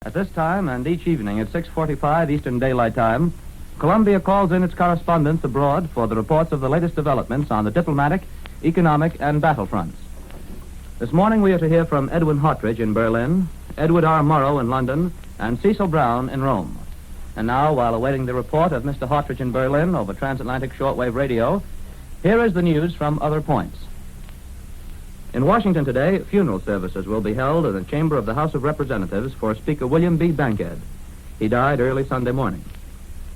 At this time and each evening at 6:45 Eastern Daylight Time, Columbia calls in its correspondents abroad for the reports of the latest developments on the diplomatic, economic, and battle fronts. This morning we are to hear from Edwin Hartridge in Berlin, Edward R. Murrow in London, and Cecil Brown in Rome. And now, while awaiting the report of Mr. Hartridge in Berlin over transatlantic shortwave radio, here is the news from other points. In Washington today, funeral services will be held in the chamber of the House of Representatives for Speaker William B. Bankhead. He died early Sunday morning.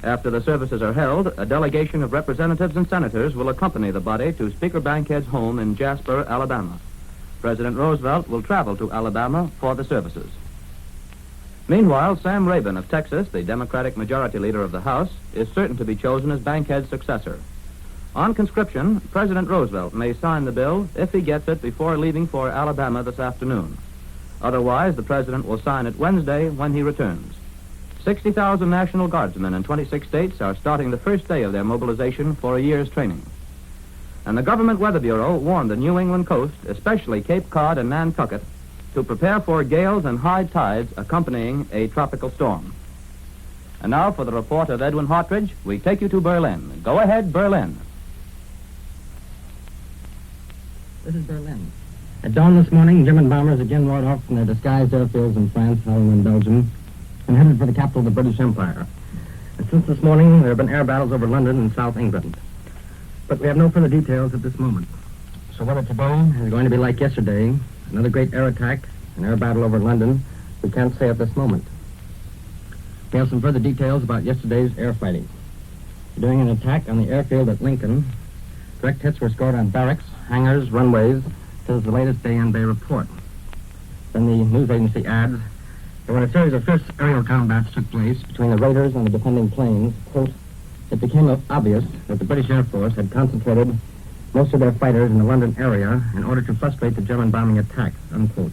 After the services are held, a delegation of representatives and senators will accompany the body to Speaker Bankhead's home in Jasper, Alabama. President Roosevelt will travel to Alabama for the services. Meanwhile, Sam Rabin of Texas, the Democratic Majority Leader of the House, is certain to be chosen as Bankhead's successor. On conscription, President Roosevelt may sign the bill if he gets it before leaving for Alabama this afternoon. Otherwise, the president will sign it Wednesday when he returns. 60,000 National Guardsmen in 26 states are starting the first day of their mobilization for a year's training. And the Government Weather Bureau warned the New England coast, especially Cape Cod and Nantucket, to prepare for gales and high tides accompanying a tropical storm. And now for the report of Edwin Hartridge, we take you to Berlin. Go ahead, Berlin. This is Berlin. At dawn this morning, German bombers again roared off from their disguised airfields in France, Holland, and Belgium, and headed for the capital of the British Empire. And since this morning, there have been air battles over London and South England. But we have no further details at this moment. So whether today is going to be like yesterday, another great air attack, an air battle over London, we can't say at this moment. We have some further details about yesterday's air fighting. During an attack on the airfield at Lincoln, direct hits were scored on barracks, hangars, runways, says the latest day-on-day report. Then the news agency adds that when a series of fierce aerial combats took place between the raiders and the defending planes, quote, it became obvious that the British Air Force had concentrated most of their fighters in the London area in order to frustrate the German bombing attacks, unquote.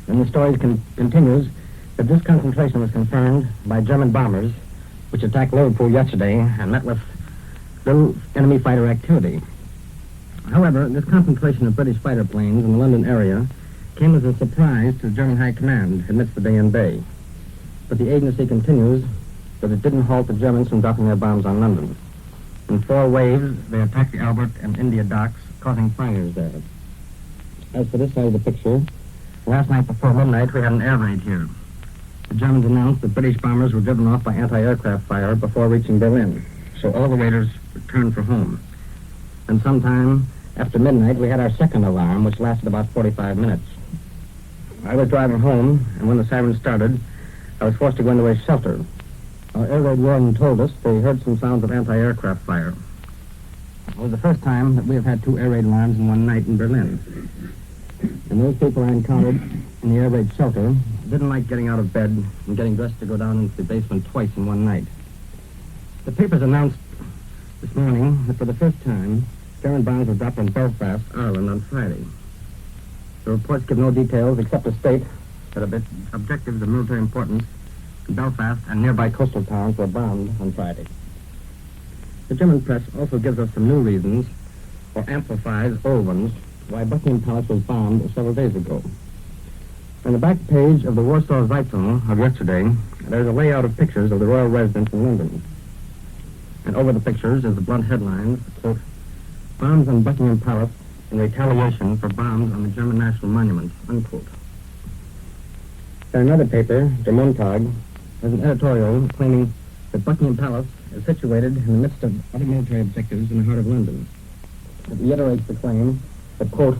Then the story continues that this concentration was confirmed by German bombers, which attacked Liverpool yesterday and met with little enemy fighter activity. However, this concentration of British fighter planes in the London area came as a surprise to the German High Command, admits the day. But the agency continues that it didn't halt the Germans from dropping their bombs on London. In 4 waves, they attacked the Albert and India docks, causing fires there. As for this side of the picture, last night before midnight, we had an air raid here. The Germans announced that British bombers were driven off by anti-aircraft fire before reaching Berlin, so all the raiders returned for home. And sometime after midnight, we had our second alarm, which lasted about 45 minutes. I was driving home, and when the sirens started, I was forced to go into a shelter. Our air raid warden told us they heard some sounds of anti-aircraft fire. It was the first time that we have had 2 air raid alarms in one night in Berlin. And those people I encountered in the air raid shelter didn't like getting out of bed and getting dressed to go down into the basement twice in one night. The papers announced this morning that for the first time, German bombs were dropped in Belfast, Ireland on Friday. The reports give no details except to state that objectives of military importance in Belfast and nearby coastal towns were bombed on Friday. The German press also gives us some new reasons, or amplifies old ones, why Buckingham Palace was bombed several days ago. On the back page of the Warsaw Zeitung of yesterday, there's a layout of pictures of the royal residence in London. And over the pictures is the blunt headlines, quote, bombs on Buckingham Palace in retaliation for bombs on the German national monuments, unquote. In another paper, Der Montag, has an editorial claiming that Buckingham Palace is situated in the midst of other military objectives in the heart of London. It reiterates the claim that, quote,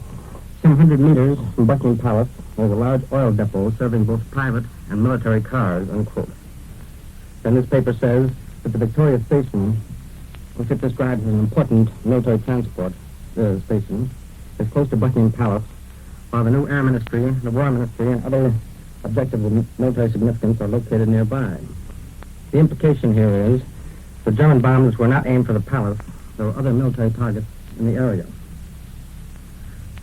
some 100 meters from Buckingham Palace, there's a large oil depot serving both private and military cars, unquote. Then this paper says that the Victoria Station, which it describes as an important military transport station, is close to Buckingham Palace, while the new Air Ministry, the War Ministry, and other objectives of military significance are located nearby. The implication here is the German bombs were not aimed for the palace. There were other military targets in the area.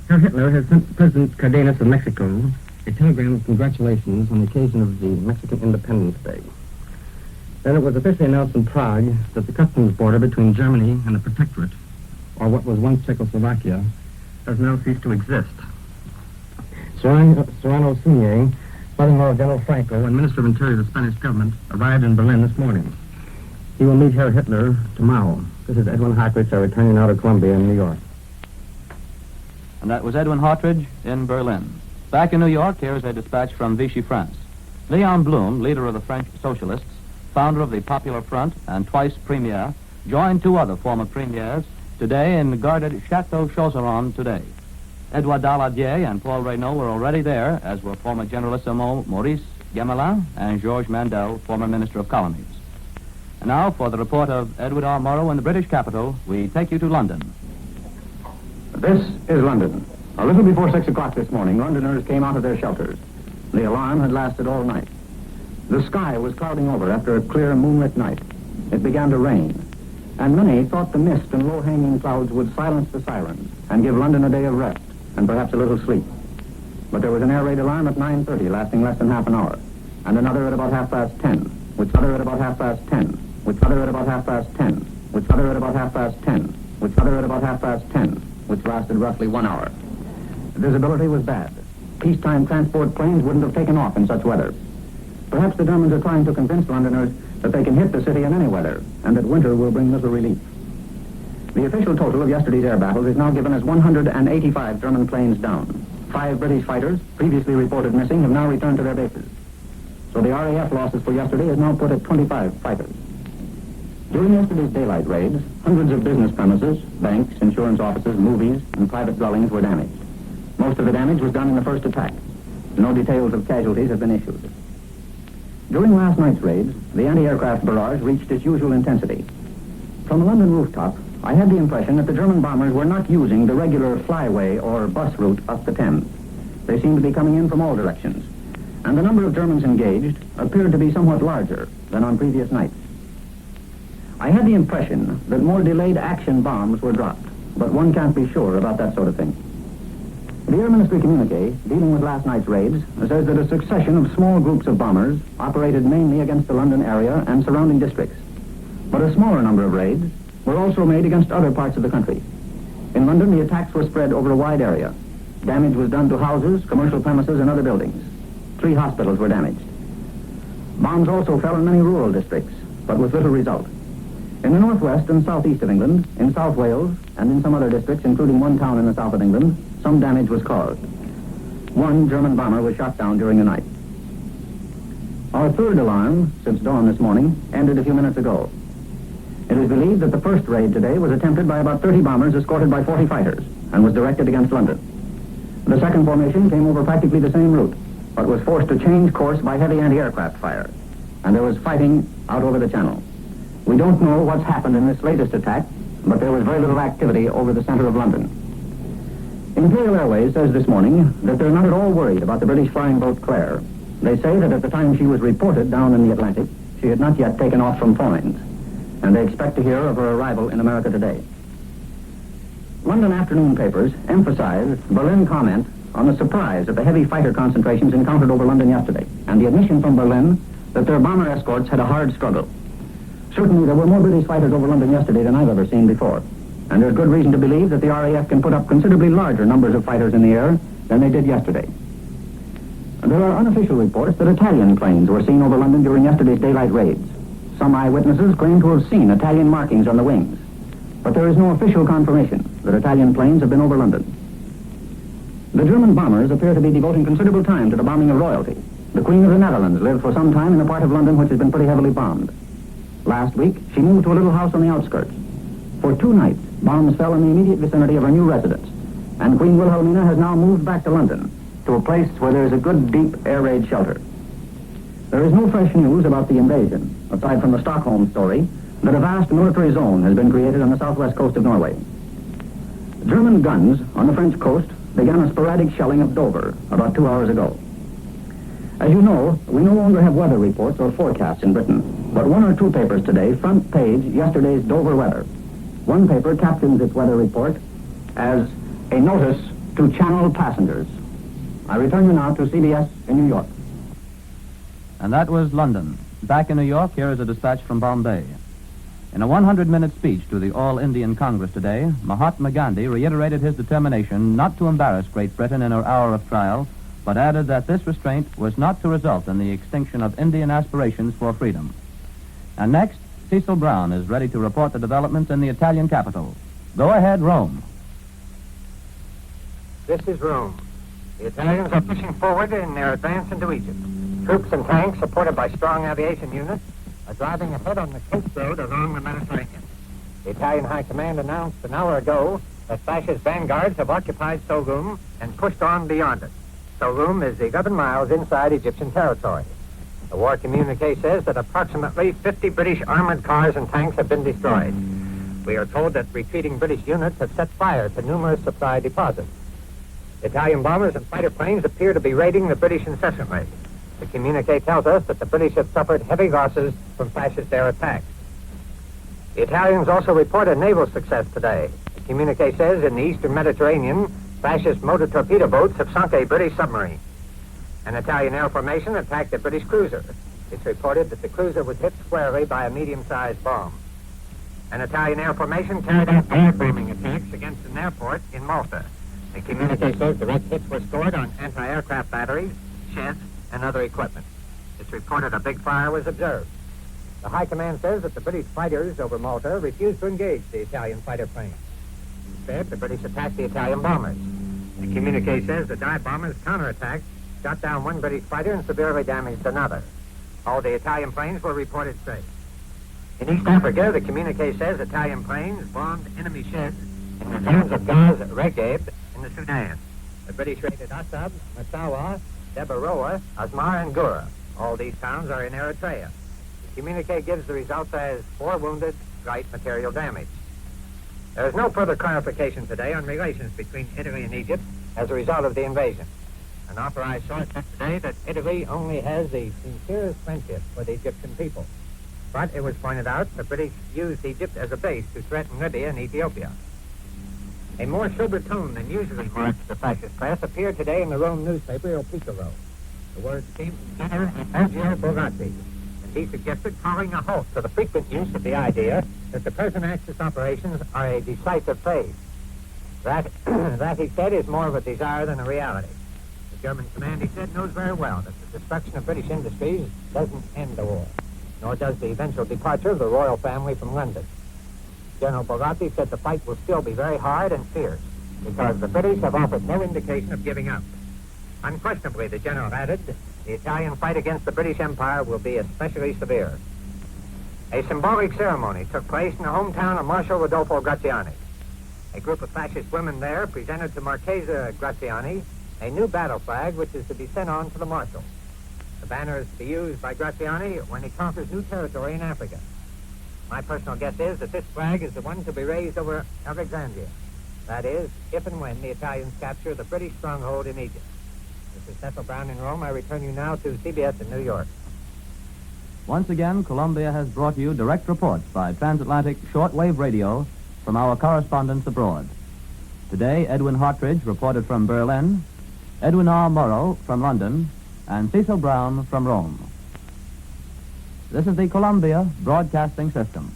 Herr Hitler has sent President Cardenas of Mexico a telegram of congratulations on the occasion of the Mexican Independence Day. Then it was officially announced in Prague that the customs border between Germany and the Protectorate, or what was once Czechoslovakia, has now ceased to exist. Serrano Sunier Father-in-law General Franco and Minister of Interior of the Spanish government arrived in Berlin this morning. He will meet Herr Hitler tomorrow. This is Edwin Hartridge, returning out of Columbia in New York. And that was Edwin Hartridge in Berlin. Back in New York, here's a dispatch from Vichy, France. Leon Blum, leader of the French Socialists, founder of the Popular Front and twice premier, joined two other former premiers today in the guarded Chateau Chauseron today. Edouard Daladier and Paul Reynaud were already there, as were former Generalissimo Maurice Gemelin and Georges Mandel, former Minister of Colonies. And now, for the report of Edward R. Morrow in the British capital, we take you to London. This is London. A little before 6 o'clock this morning, Londoners came out of their shelters. The alarm had lasted all night. The sky was clouding over after a clear moonlit night. It began to rain, and many thought the mist and low-hanging clouds would silence the sirens and give London a day of rest and perhaps a little sleep. But there was an air raid alarm at 9:30, lasting less than half an hour, and another at about 10:30, which other at about 10:30, which other at about 10:30, which other at about 10:30, which other at about 10:30, which lasted roughly 1 hour. Visibility was bad. Peacetime transport planes wouldn't have taken off in such weather. Perhaps the Germans are trying to convince Londoners that they can hit the city in any weather, and that winter will bring little relief. The official total of yesterday's air battles is now given as 185 German planes down. 5 British fighters, previously reported missing, have now returned to their bases. So the RAF losses for yesterday is now put at 25 fighters. During yesterday's daylight raids, hundreds of business premises, banks, insurance offices, movies, and private dwellings were damaged. Most of the damage was done in the first attack. No details of casualties have been issued. During last night's raids, the anti-aircraft barrage reached its usual intensity. From a London rooftop, I had the impression that the German bombers were not using the regular flyway or bus route up the Thames. They seemed to be coming in from all directions, and the number of Germans engaged appeared to be somewhat larger than on previous nights. I had the impression that more delayed action bombs were dropped, but one can't be sure about that sort of thing. The Air Ministry communique, dealing with last night's raids, says that a succession of small groups of bombers operated mainly against the London area and surrounding districts. But a smaller number of raids were also made against other parts of the country. In London, the attacks were spread over a wide area. Damage was done to houses, commercial premises, and other buildings. 3 hospitals were damaged. Bombs also fell in many rural districts, but with little result. In the northwest and southeast of England, in South Wales, and in some other districts, including one town in the south of England, some damage was caused. 1 German bomber was shot down during the night. Our third alarm, since dawn this morning, ended a few minutes ago. It is believed that the first raid today was attempted by about 30 bombers escorted by 40 fighters and was directed against London. The second formation came over practically the same route, but was forced to change course by heavy anti-aircraft fire, and there was fighting out over the channel. We don't know what's happened in this latest attack, but there was very little activity over the center of London. Imperial Airways says this morning that they're not at all worried about the British flying boat Clare. They say that at the time she was reported down in the Atlantic, she had not yet taken off from Foynes, and they expect to hear of her arrival in America today. London afternoon papers emphasize Berlin comment on the surprise of the heavy fighter concentrations encountered over London yesterday, and the admission from Berlin that their bomber escorts had a hard struggle. Certainly there were more British fighters over London yesterday than I've ever seen before, and there's good reason to believe that the RAF can put up considerably larger numbers of fighters in the air than they did yesterday. There are unofficial reports that Italian planes were seen over London during yesterday's daylight raids. Some eyewitnesses claim to have seen Italian markings on the wings, but there is no official confirmation that Italian planes have been over London. The German bombers appear to be devoting considerable time to the bombing of royalty. The Queen of the Netherlands lived for some time in a part of London which has been pretty heavily bombed. Last week, she moved to a little house on the outskirts. For 2 nights, bombs fell in the immediate vicinity of her new residence, and Queen Wilhelmina has now moved back to London, to a place where there is a good, deep air raid shelter. There is no fresh news about the invasion, aside from the Stockholm story, that a vast military zone has been created on the southwest coast of Norway. German guns on the French coast began a sporadic shelling of Dover about 2 hours ago. As you know, we no longer have weather reports or forecasts in Britain, but 1 or 2 papers today front page yesterday's Dover weather. One paper captions its weather report as a notice to Channel passengers. I return you now to CBS in New York. And that was London. Back in New York, here is a dispatch from Bombay. In a 100-minute speech to the All-Indian Congress today, Mahatma Gandhi reiterated his determination not to embarrass Great Britain in her hour of trial but added that this restraint was not to result in the extinction of Indian aspirations for freedom. And next, Cecil Brown is ready to report the developments in the Italian capital. Go ahead, Rome. This is Rome. The Italians are pushing forward in their advance into Egypt. Troops and tanks, supported by strong aviation units, are driving ahead on the coast road along the Mediterranean. The Italian High Command announced an hour ago that fascist vanguards have occupied Sogum and pushed on beyond it. Sogum is 11 miles inside Egyptian territory. The war communique says that approximately 50 British armored cars and tanks have been destroyed. We are told that retreating British units have set fire to numerous supply deposits. Italian bombers and fighter planes appear to be raiding the British incessantly. The communique tells us that the British have suffered heavy losses from fascist air attacks. The Italians also report a naval success today. The communique says in the eastern Mediterranean, fascist motor torpedo boats have sunk a British submarine. An Italian air formation attacked a British cruiser. It's reported that the cruiser was hit squarely by a medium-sized bomb. An Italian air formation carried out air-bombing attacks against an airport in Malta. The communique says direct hits were scored on anti-aircraft batteries, sheds, and other equipment. It's reported a big fire was observed. The High Command says that the British fighters over Malta refused to engage the Italian fighter planes. Instead, the British attacked the Italian bombers. The communique says the dive bombers counterattacked, shot down one British fighter and severely damaged another. All the Italian planes were reported safe. In East Africa, the communique says Italian planes bombed enemy sheds in the towns of Gaz Regeb in the Sudan. The British raided Assab, Massawa, Debaroa, Asmar, and Gura. All these towns are in Eritrea. The communique gives the results as 4 wounded, light material damage. There is no further clarification today on relations between Italy and Egypt as a result of the invasion. An authorized source said today that Italy only has the sincerest friendship for the Egyptian people. But it was pointed out the British used Egypt as a base to threaten Libya and Ethiopia. A more sober tone than usually marks the fascist press appeared today in the Rome newspaper Il Piccolo. The words came from General Sergio Bogatti, and he suggested calling a halt to the frequent use of the idea that the present Axis operations are a decisive phase. That, he said, is more of a desire than a reality. The German command, he said, knows very well that the destruction of British industries doesn't end the war, nor does the eventual departure of the royal family from London. General Bogatti said the fight will still be very hard and fierce because the British have offered no indication of giving up. Unquestionably, the general added, the Italian fight against the British Empire will be especially severe. A symbolic ceremony took place in the hometown of Marshal Rodolfo Graziani. A group of fascist women there presented to Marchesa Graziani a new battle flag which is to be sent on to the Marshal. The banner is to be used by Graziani when he conquers new territory in Africa. My personal guess is that this flag is the one to be raised over Alexandria. That is, if and when the Italians capture the British stronghold in Egypt. This is Cecil Brown in Rome. I return you now to CBS in New York. Once again, Columbia has brought you direct reports by transatlantic shortwave radio from our correspondents abroad. Today, Edwin Hartridge reported from Berlin, Edwin R. Morrow from London, and Cecil Brown from Rome. This is the Columbia Broadcasting System.